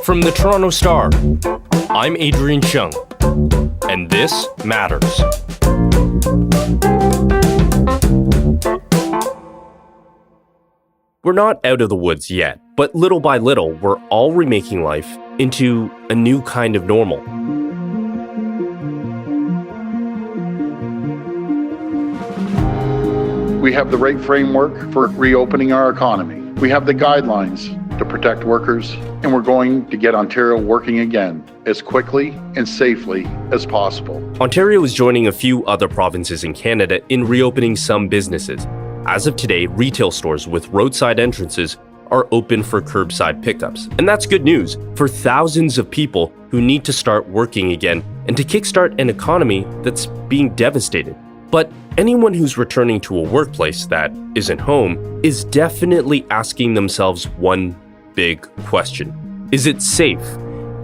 From the Toronto Star, I'm Adrian Cheung, and this matters. We're not out of the woods yet, but little by little, we're all remaking life into a new kind of normal. We have the right framework for reopening our economy. We have the guidelines to protect workers, and we're going to get Ontario working again as quickly and safely as possible. Ontario is joining a few other provinces in Canada in reopening some businesses. As of today, retail stores with roadside entrances are open for curbside pickups. And that's good news for thousands of people who need to start working again and to kickstart an economy that's being devastated. But anyone who's returning to a workplace that isn't home is definitely asking themselves one big question. Is it safe?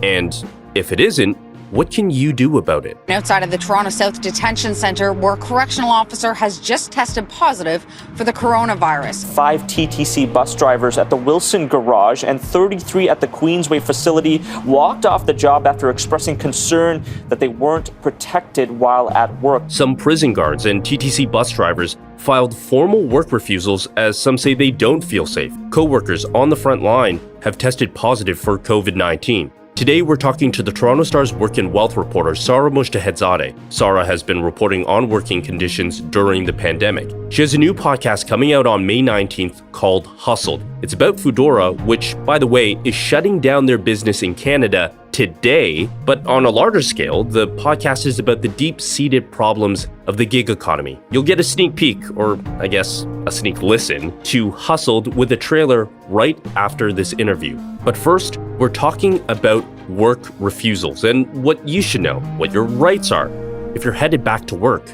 And if it isn't, what can you do about it? Outside of the Toronto South Detention Centre, where a correctional officer has just tested positive for the coronavirus. 5 TTC bus drivers at the Wilson Garage and 33 at the Queensway facility walked off the job after expressing concern that they weren't protected while at work. Some prison guards and TTC bus drivers filed formal work refusals as some say they don't feel safe. Co-workers on the front line have tested positive for COVID-19. Today, we're talking to the Toronto Star's Work and Wealth reporter, Sara Mojtehedzadeh. Sara has been reporting on working conditions during the pandemic. She has a new podcast coming out on May 19th called Hustled. It's about Foodora, which, by the way, is shutting down their business in Canada today. But on a larger scale, the podcast is about the deep-seated problems of the gig economy. You'll get a sneak peek, or I guess a sneak listen, to Hustled with a trailer right after this interview. But first, we're talking about work refusals and what you should know, what your rights are if you're headed back to work.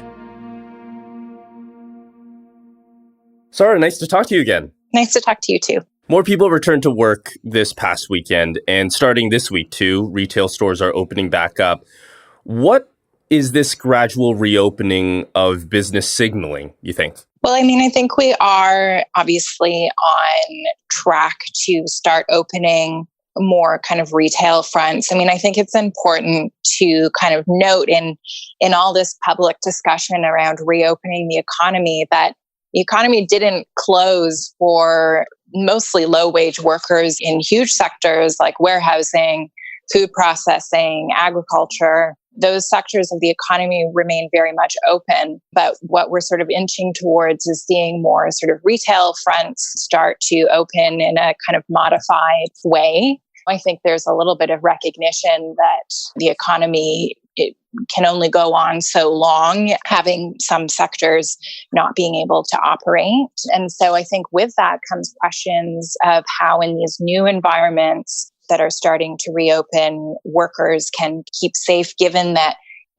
Sara, nice to talk to you again. Nice to talk to you too. More people returned to work this past weekend, and starting this week too, retail stores are opening back up. What is this gradual reopening of business signaling, you think? Well, I think we are obviously on track to start opening more kind of retail fronts. I think it's important to kind of note in all this public discussion around reopening the economy that the economy didn't close for mostly low-wage workers in huge sectors like warehousing, food processing, agriculture. Those sectors of the economy remain very much open. But what we're sort of inching towards is seeing more sort of retail fronts start to open in a kind of modified way. I think there's a little bit of recognition that the economy, it can only go on so long, having some sectors not being able to operate. And so I think with that comes questions of how in these new environments that are starting to reopen, workers can keep safe, given that,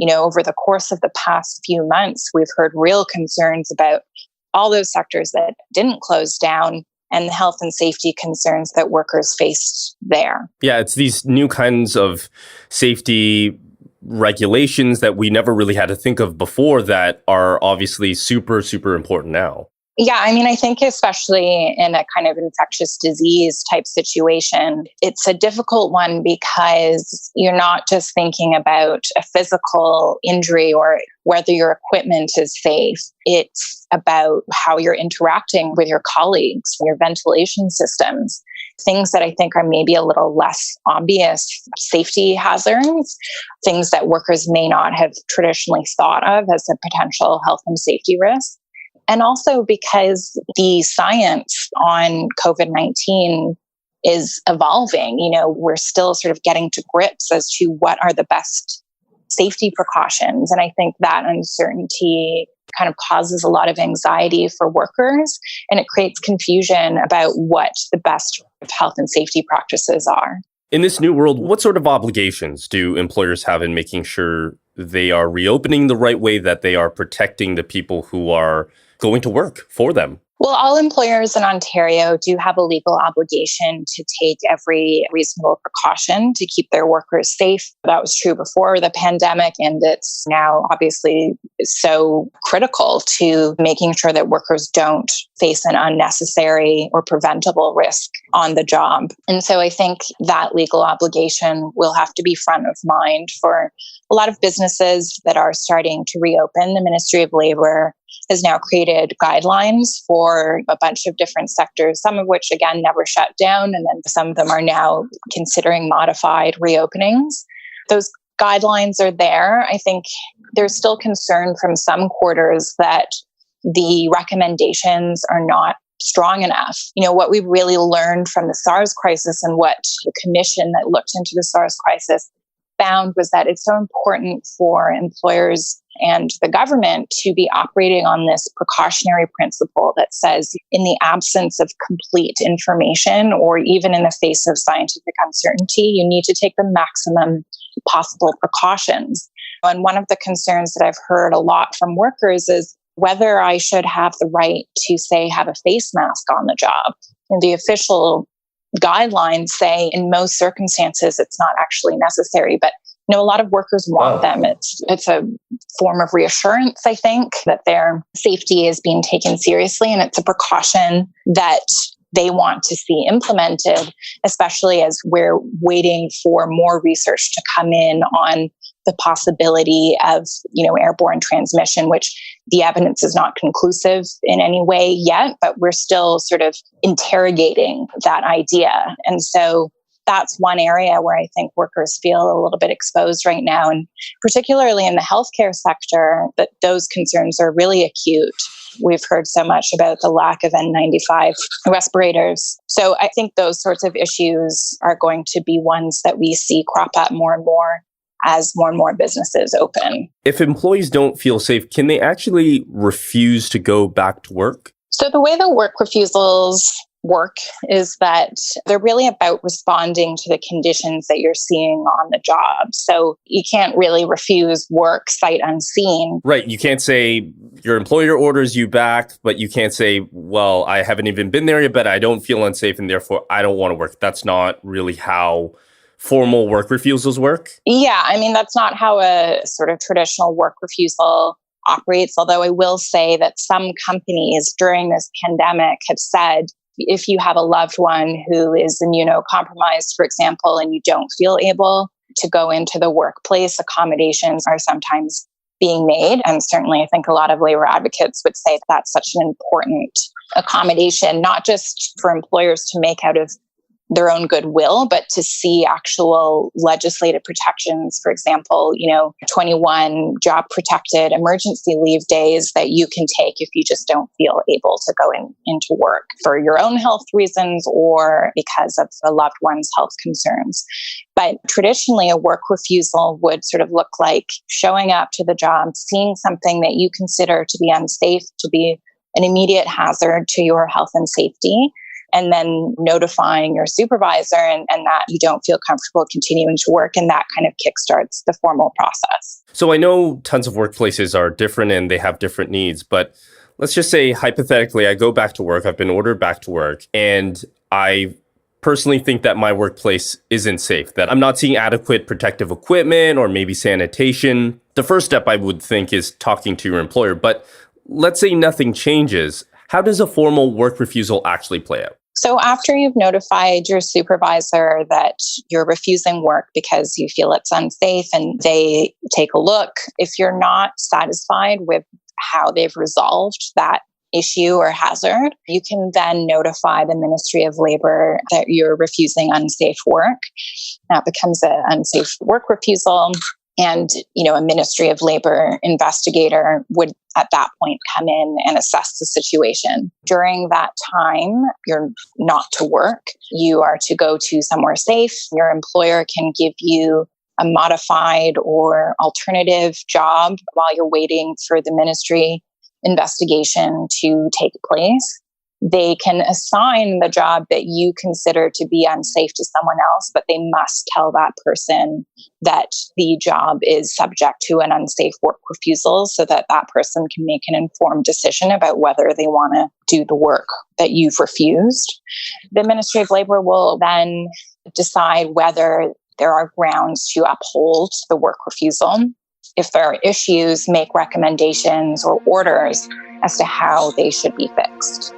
over the course of the past few months, we've heard real concerns about all those sectors that didn't close down and the health and safety concerns that workers faced there. Yeah, it's these new kinds of safety regulations that we never really had to think of before that are obviously super, super important now. Yeah, I think especially in a kind of infectious disease type situation, it's a difficult one because you're not just thinking about a physical injury or whether your equipment is safe. It's about how you're interacting with your colleagues, your ventilation systems, things that I think are maybe a little less obvious safety hazards, things that workers may not have traditionally thought of as a potential health and safety risk. And also because the science on COVID-19 is evolving. We're still sort of getting to grips as to what are the best safety precautions. And I think that uncertainty kind of causes a lot of anxiety for workers, and it creates confusion about what the best health and safety practices are. In this new world, what sort of obligations do employers have in making sure they are reopening the right way, that they are protecting the people who are going to work for them? Well, all employers in Ontario do have a legal obligation to take every reasonable precaution to keep their workers safe. That was true before the pandemic, and it's now obviously so critical to making sure that workers don't face an unnecessary or preventable risk on the job. And so I think that legal obligation will have to be front of mind for a lot of businesses that are starting to reopen. The Ministry of Labour has now created guidelines for a bunch of different sectors, some of which, again, never shut down, and then some of them are now considering modified reopenings. Those guidelines are there. I think there's still concern from some quarters that the recommendations are not strong enough. What we've really learned from the SARS crisis and what the commission that looked into the SARS crisis found was that it's so important for employers and the government to be operating on this precautionary principle that says, in the absence of complete information or even in the face of scientific uncertainty, you need to take the maximum possible precautions. And one of the concerns that I've heard a lot from workers is whether I should have the right to, say, have a face mask on the job. And the official guidelines say in most circumstances it's not actually necessary, but a lot of workers want them. It's a form of reassurance, I think, that their safety is being taken seriously, and it's a precaution that they want to see implemented, especially as we're waiting for more research to come in on the possibility of, airborne transmission, which the evidence is not conclusive in any way yet, but we're still sort of interrogating that idea. And so that's one area where I think workers feel a little bit exposed right now, and particularly in the healthcare sector, that those concerns are really acute. We've heard so much about the lack of N95 respirators. So I think those sorts of issues are going to be ones that we see crop up more and more businesses open. If employees don't feel safe, can they actually refuse to go back to work? So the way the work refusals work is that they're really about responding to the conditions that you're seeing on the job. So you can't really refuse work sight unseen. Right. You can't say your employer orders you back, but you can't say, well, I haven't even been there yet, but I don't feel unsafe and therefore I don't want to work. That's not really how formal work refusals work. Yeah. That's not how a sort of traditional work refusal operates. Although I will say that some companies during this pandemic have said, if you have a loved one who is immunocompromised, for example, and you don't feel able to go into the workplace, accommodations are sometimes being made. And certainly I think a lot of labor advocates would say that's such an important accommodation, not just for employers to make out of their own goodwill, but to see actual legislative protections. For example, 21 job protected emergency leave days that you can take if you just don't feel able to go into work for your own health reasons or because of a loved one's health concerns. But traditionally, a work refusal would sort of look like showing up to the job, seeing something that you consider to be unsafe, to be an immediate hazard to your health and safety, and then notifying your supervisor and that you don't feel comfortable continuing to work. And that kind of kickstarts the formal process. So I know tons of workplaces are different and they have different needs, but let's just say hypothetically, I go back to work, I've been ordered back to work, and I personally think that my workplace isn't safe, that I'm not seeing adequate protective equipment or maybe sanitation. The first step I would think is talking to your employer, but let's say nothing changes. How does a formal work refusal actually play out? So after you've notified your supervisor that you're refusing work because you feel it's unsafe and they take a look, if you're not satisfied with how they've resolved that issue or hazard, you can then notify the Ministry of Labour that you're refusing unsafe work. That becomes an unsafe work refusal. And, a Ministry of Labour investigator would at that point come in and assess the situation. During that time, you're not to work. You are to go to somewhere safe. Your employer can give you a modified or alternative job while you're waiting for the ministry investigation to take place. they can assign the job that you consider to be unsafe to someone else, but they must tell that person that the job is subject to an unsafe work refusal so that that person can make an informed decision about whether they want to do the work that you've refused. The Ministry of Labour will then decide whether there are grounds to uphold the work refusal. If there are issues, make recommendations or orders as to how they should be fixed.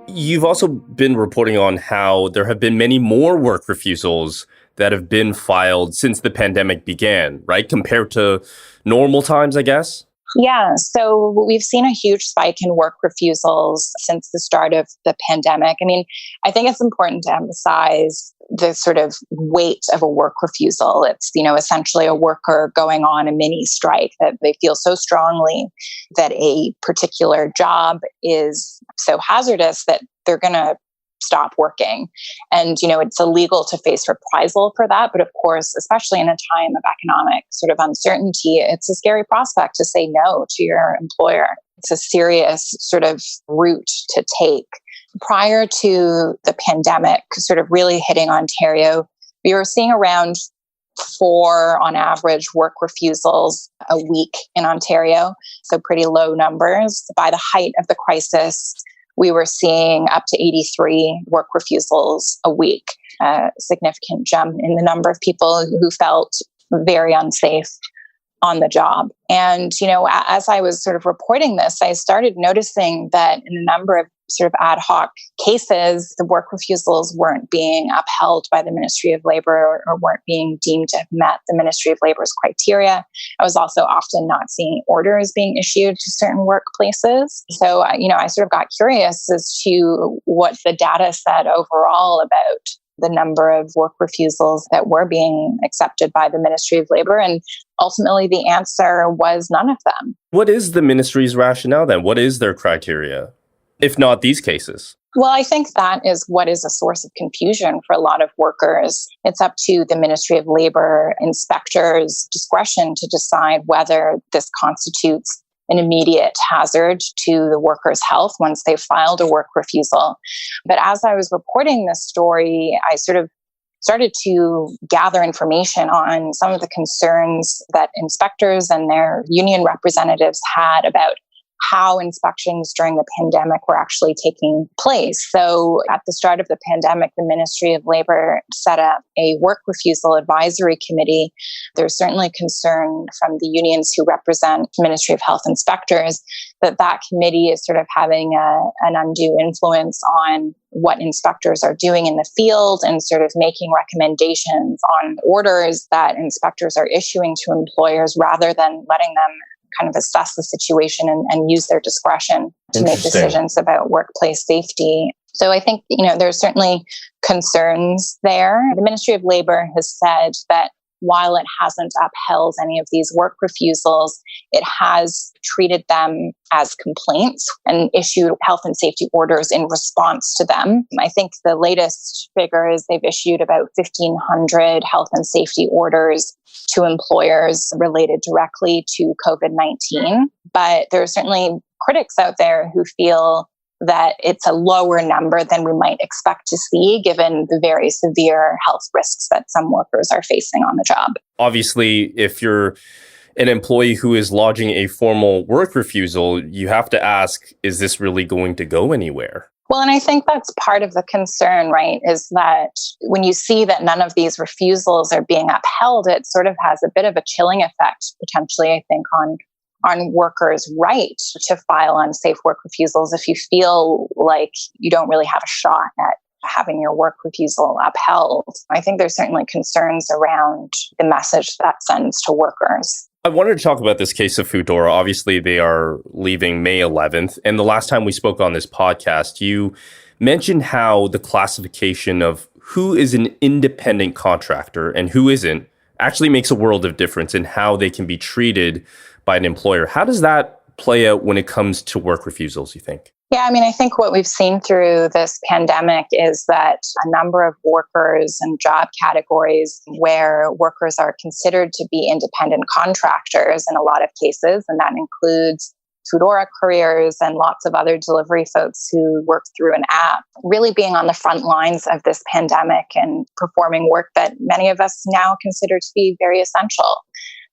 You've also been reporting on how there have been many more work refusals that have been filed since the pandemic began, right? Compared to normal times, I guess? Yeah, so we've seen a huge spike in work refusals since the start of the pandemic. I mean, I think it's important to emphasize the sort of weight of a work refusal. It's, essentially a worker going on a mini strike that they feel so strongly that a particular job is so hazardous that they're going to stop working. And, it's illegal to face reprisal for that. But of course, especially in a time of economic sort of uncertainty, it's a scary prospect to say no to your employer. It's a serious sort of route to take. Prior to the pandemic sort of really hitting Ontario, we were seeing around 4 on average work refusals a week in Ontario. So pretty low numbers. By the height of the crisis, we were seeing up to 83 work refusals a week, a significant jump in the number of people who felt very unsafe on the job. And, as I was sort of reporting this, I started noticing that in a number of sort of ad hoc cases, the work refusals weren't being upheld by the Ministry of Labour or weren't being deemed to have met the Ministry of Labour's criteria. I was also often not seeing orders being issued to certain workplaces. So, I sort of got curious as to what the data said overall about the number of work refusals that were being accepted by the Ministry of Labour. And ultimately, the answer was none of them. What is the ministry's rationale then? What is their criteria, if not these cases? Well, I think that is what is a source of confusion for a lot of workers. It's up to the Ministry of Labour inspectors' discretion to decide whether this constitutes an immediate hazard to the worker's health once they've filed a work refusal. But as I was reporting this story, I sort of started to gather information on some of the concerns that inspectors and their union representatives had about how inspections during the pandemic were actually taking place. So at the start of the pandemic, the Ministry of Labour set up a work refusal advisory committee. There's certainly concern from the unions who represent Ministry of Health inspectors that committee is sort of having an undue influence on what inspectors are doing in the field and sort of making recommendations on orders that inspectors are issuing to employers rather than letting them kind of assess the situation and use their discretion to make decisions about workplace safety. So I think, there's certainly concerns there. The Ministry of Labour has said that while it hasn't upheld any of these work refusals, it has treated them as complaints and issued health and safety orders in response to them. I think the latest figure is they've issued about 1,500 health and safety orders to employers related directly to COVID-19. But there are certainly critics out there who feel that it's a lower number than we might expect to see given the very severe health risks that some workers are facing on the job. Obviously, if you're an employee who is lodging a formal work refusal, you have to ask, is this really going to go anywhere? Well, and I think that's part of the concern, right, is that when you see that none of these refusals are being upheld, it sort of has a bit of a chilling effect, potentially, I think, on workers' right to file unsafe work refusals if you feel like you don't really have a shot at having your work refusal upheld. I think there's certainly concerns around the message that sends to workers. I wanted to talk about this case of Foodora. Obviously, they are leaving May 11th. And the last time we spoke on this podcast, you mentioned how the classification of who is an independent contractor and who isn't actually makes a world of difference in how they can be treated by an employer. How does that play out when it comes to work refusals, you think? Yeah, I mean, I think what we've seen through this pandemic is that a number of workers and job categories where workers are considered to be independent contractors in a lot of cases, and that includes Foodora couriers and lots of other delivery folks who work through an app, really being on the front lines of this pandemic and performing work that many of us now consider to be very essential.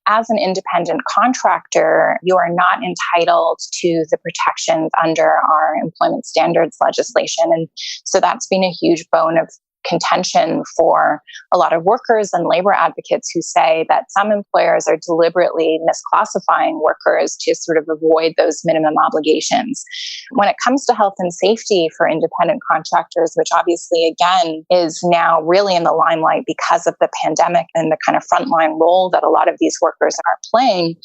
As an independent contractor, you are not entitled to the protections under our employment standards legislation. And so that's been a huge bone of contention for a lot of workers and labor advocates who say that some employers are deliberately misclassifying workers to sort of avoid those minimum obligations. When it comes to health and safety for independent contractors, which obviously, again, is now really in the limelight because of the pandemic and the kind of frontline role that a lot of these workers are playing,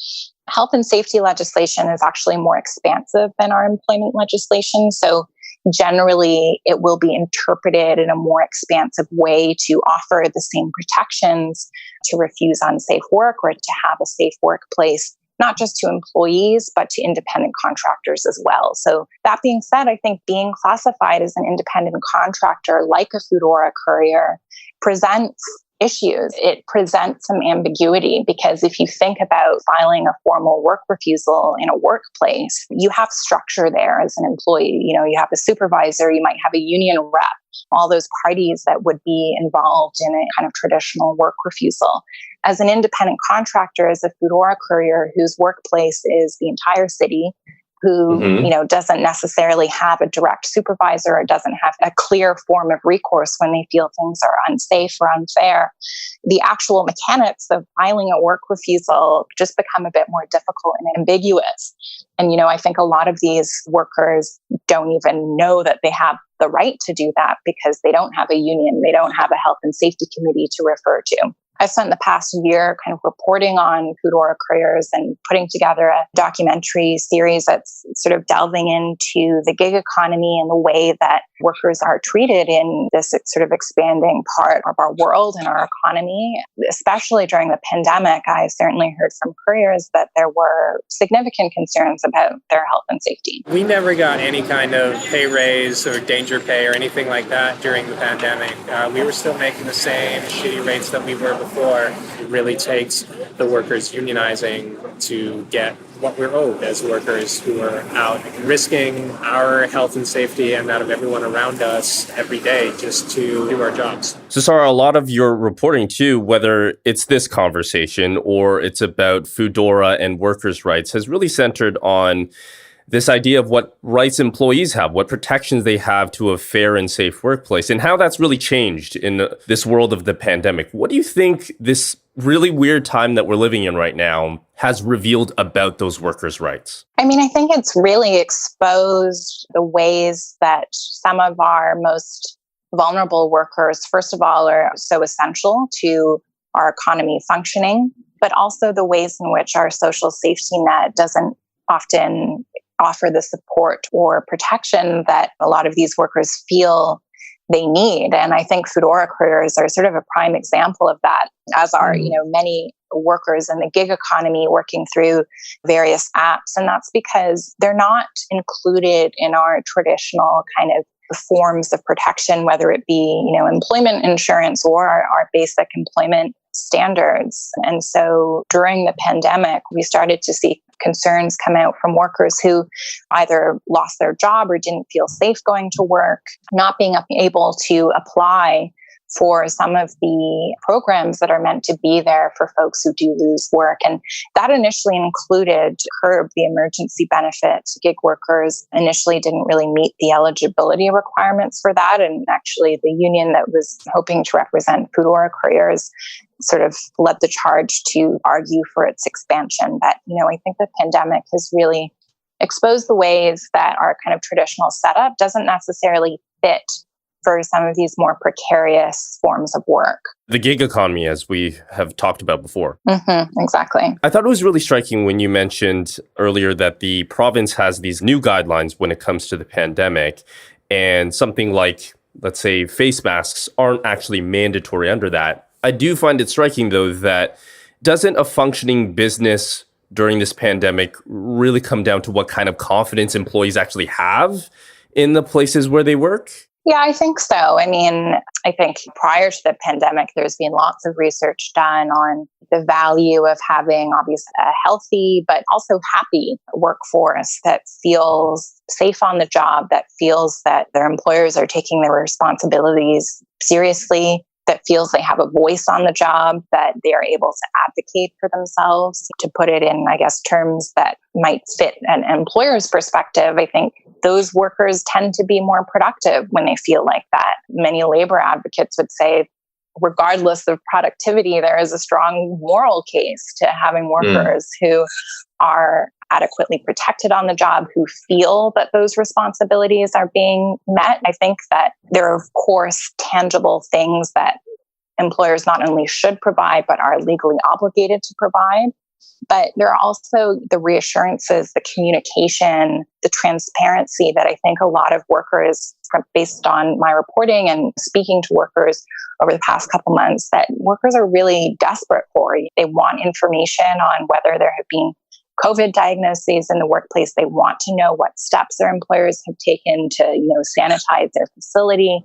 health and safety legislation is actually more expansive than our employment legislation. So generally, it will be interpreted in a more expansive way to offer the same protections to refuse unsafe work or to have a safe workplace, not just to employees, but to independent contractors as well. So that being said, I think being classified as an independent contractor like a Foodora courier presents issues. It presents some ambiguity because if you think about filing a formal work refusal in a workplace, you have structure there as an employee. You know, you have a supervisor, you might have a union rep, all those parties that would be involved in a kind of traditional work refusal. As an independent contractor, as a Foodora courier whose workplace is the entire city, who doesn't necessarily have a direct supervisor or doesn't have a clear form of recourse when they feel things are unsafe or unfair, the actual mechanics of filing a work refusal just become a bit more difficult and ambiguous. And, I think a lot of these workers don't even know that they have the right to do that because they don't have a union, they don't have a health and safety committee to refer to. I spent the past year kind of reporting on Foodora couriers and putting together a documentary series that's sort of delving into the gig economy and the way that workers are treated in this sort of expanding part of our world and our economy. Especially during the pandemic, I certainly heard from couriers that there were significant concerns about their health and safety. We never got any kind of pay raise or danger pay or anything like that during the pandemic. We were still making the same shitty rates that we were before. It really takes the workers unionizing to get what we're owed as workers who are out risking our health and safety and that of everyone around us every day just to do our jobs. So, Sara, a lot of your reporting, too, whether it's this conversation or it's about Foodora and workers' rights, has really centered on this idea of what rights employees have, what protections they have to a fair and safe workplace, and how that's really changed in this world of the pandemic. What do you think this really weird time that we're living in right now has revealed about those workers' rights? I mean, I think it's really exposed the ways that some of our most vulnerable workers, first of all, are so essential to our economy functioning, but also the ways in which our social safety net doesn't often offer the support or protection that a lot of these workers feel they need. And I think Foodora couriers are sort of a prime example of that, as are, many workers in the gig economy working through various apps. And that's because they're not included in our traditional kind of forms of protection, whether it be, employment insurance or our basic employment standards. And so during the pandemic, we started to see concerns come out from workers who either lost their job or didn't feel safe going to work, not being able to apply for some of the programs that are meant to be there for folks who do lose work. And that initially included CURB, the emergency benefit. Gig workers initially didn't really meet the eligibility requirements for that. And actually the union that was hoping to represent Foodora couriers sort of led the charge to argue for its expansion. But, I think the pandemic has really exposed the ways that our kind of traditional setup doesn't necessarily fit for some of these more precarious forms of work. The gig economy, as we have talked about before. Exactly. I thought it was really striking when you mentioned earlier that the province has these new guidelines when it comes to the pandemic, and something like, let's say, face masks aren't actually mandatory under that. I do find it striking, though, that doesn't a functioning business during this pandemic really come down to what kind of confidence employees actually have in the places where they work? Yeah, I think so. I mean, I think prior to the pandemic, there's been lots of research done on the value of having obviously a healthy but also happy workforce that feels safe on the job, that feels that their employers are taking their responsibilities seriously, that feels they have a voice on the job, that they are able to advocate for themselves. To put it in, I guess, terms that might fit an employer's perspective, I think those workers tend to be more productive when they feel like that. Many labor advocates would say, regardless of productivity, there is a strong moral case to having workers who are adequately protected on the job, who feel that those responsibilities are being met. I think that there are, of course, tangible things that employers not only should provide, but are legally obligated to provide. But there are also the reassurances, the communication, the transparency that I think a lot of workers, based on my reporting and speaking to workers over the past couple months, that workers are really desperate for. They want information on whether there have been COVID diagnoses in the workplace. They want to know what steps their employers have taken to, sanitize their facility.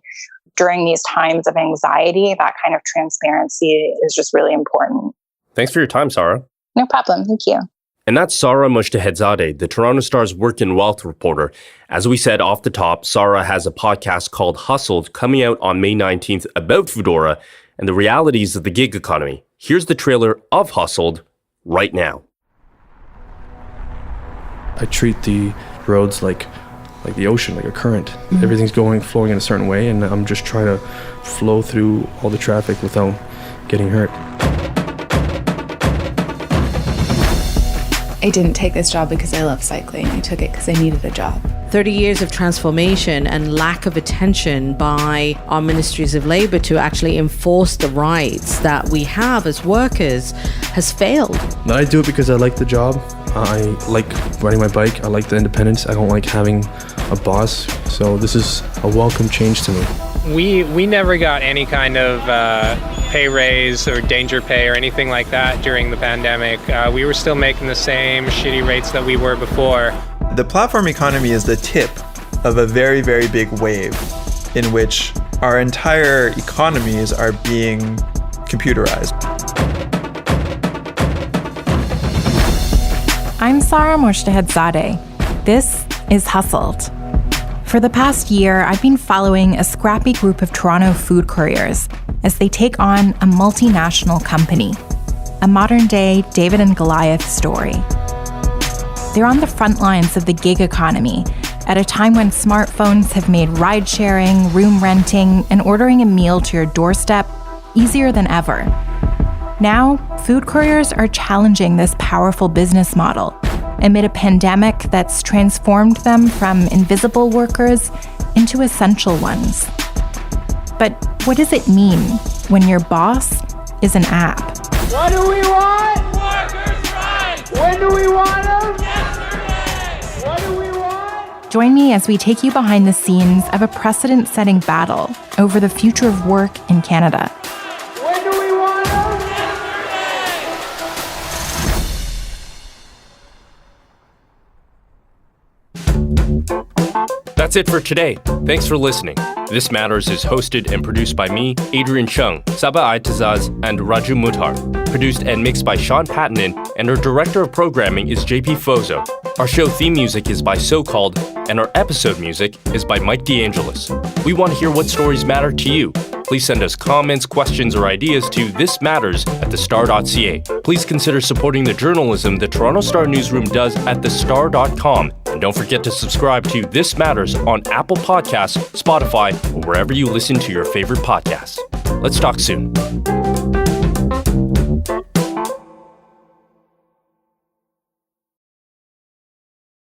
During these times of anxiety, that kind of transparency is just really important. Thanks for your time, Sara. No problem. Thank you. And that's Sara Mojtehedzadeh, the Toronto Star's Work and Wealth reporter. As we said off the top, Sara has a podcast called Hustled coming out on May 19th about Foodora and the realities of the gig economy. Here's the trailer of Hustled right now. I treat the roads like the ocean, like a current. Everything's flowing in a certain way, and I'm just trying to flow through all the traffic without getting hurt. I didn't take this job because I love cycling. I took it because I needed a job. 30 years of transformation and lack of attention by our ministries of labor to actually enforce the rights that we have as workers has failed. I do it because I like the job. I like riding my bike. I like the independence. I don't like having a boss. So this is a welcome change to me. We never got any kind of pay raise or danger pay or anything like that during the pandemic. We were still making the same shitty rates that we were before. The platform economy is the tip of a very, very big wave in which our entire economies are being computerized. I'm Sara Mojtehedzadeh. This is Hustled. For the past year, I've been following a scrappy group of Toronto food couriers as they take on a multinational company, a modern-day David and Goliath story. They're on the front lines of the gig economy at a time when smartphones have made ride-sharing, room renting, and ordering a meal to your doorstep easier than ever. Now, food couriers are challenging this powerful business model amid a pandemic that's transformed them from invisible workers into essential ones. But what does it mean when your boss is an app? What do we want? Workers' rights! When do we want them? Yesterday! What do we want? Join me as we take you behind the scenes of a precedent-setting battle over the future of work in Canada. When do we want them? That's it for today. Thanks for listening. This Matters is hosted and produced by me, Adrian Cheung, Sara Mojtehedzadeh, and Raju Muthar. Produced and mixed by Sean Pattinen, and our director of programming is JP Fozo. Our show theme music is by So Called, and our episode music is by Mike DeAngelis. We want to hear what stories matter to you. Please send us comments, questions, or ideas to thismatters@thestar.ca. Please consider supporting the journalism the Toronto Star newsroom does at thestar.com. And don't forget to subscribe to This Matters on Apple Podcasts, Spotify, or wherever you listen to your favorite podcasts. Let's talk soon.